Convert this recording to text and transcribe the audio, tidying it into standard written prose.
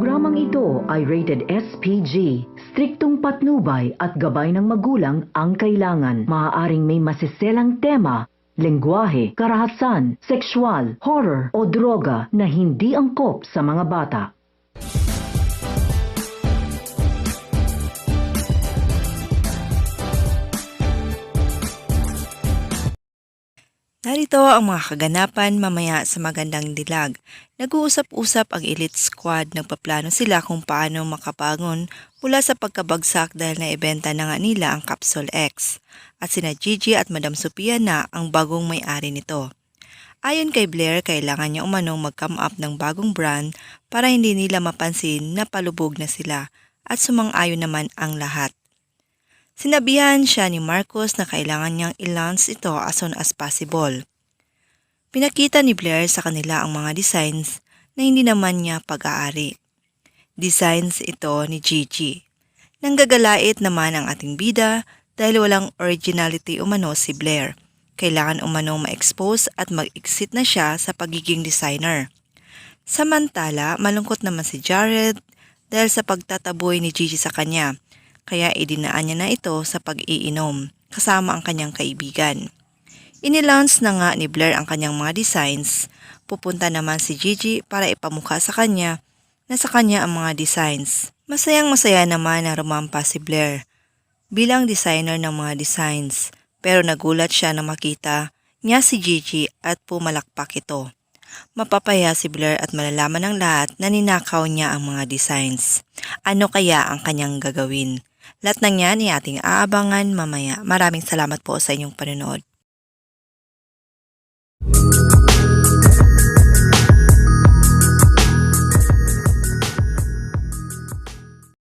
Programang ito ay rated SPG. Striktong patnubay at gabay ng magulang ang kailangan. Maaaring may masiselang tema, lengguwahe, karahasan, sexual, horror o droga na hindi angkop sa mga bata. Narito ang mga kaganapan mamaya sa Magandang Dilag. Nag-uusap-usap ang elite squad, nagpaplano sila kung paano makabangon mula sa pagkabagsak dahil naibenta na nga nila ang Capsule X. At sina Gigi at Madam Sophia na ang bagong may-ari nito. Ayon kay Blair, kailangan niya umanong mag-come up ng bagong brand para hindi nila mapansin na palubog na sila at sumang-ayon naman ang lahat. Sinabihan siya ni Marcos na kailangan niyang i-launch ito as soon as possible. Pinakita ni Blair sa kanila ang mga designs na hindi naman niya pag-aari. Designs ito ni Gigi. Nanggagalait naman ang ating bida dahil walang originality umano si Blair. Kailangan umanong ma-expose at mag-exit na siya sa pagiging designer. Samantala, malungkot naman si Jared dahil sa pagtataboy ni Gigi sa kanya. Kaya idinaan niya na ito sa pag-iinom kasama ang kanyang kaibigan. Inilaunch na nga ni Blair ang kanyang mga designs. Pupunta naman si Gigi para ipamukha sa kanya na sa kanya ang mga designs. Masayang-masaya naman na rumampa si Blair bilang designer ng mga designs, pero nagulat siya na makita niya si Gigi at pumalakpak ito. Mapapaya si Blair at malalaman ng lahat na ninakaw niya ang mga designs. Ano kaya ang kanyang gagawin? Lahat ng yan ay ating aabangan mamaya. Maraming salamat po sa inyong panonood.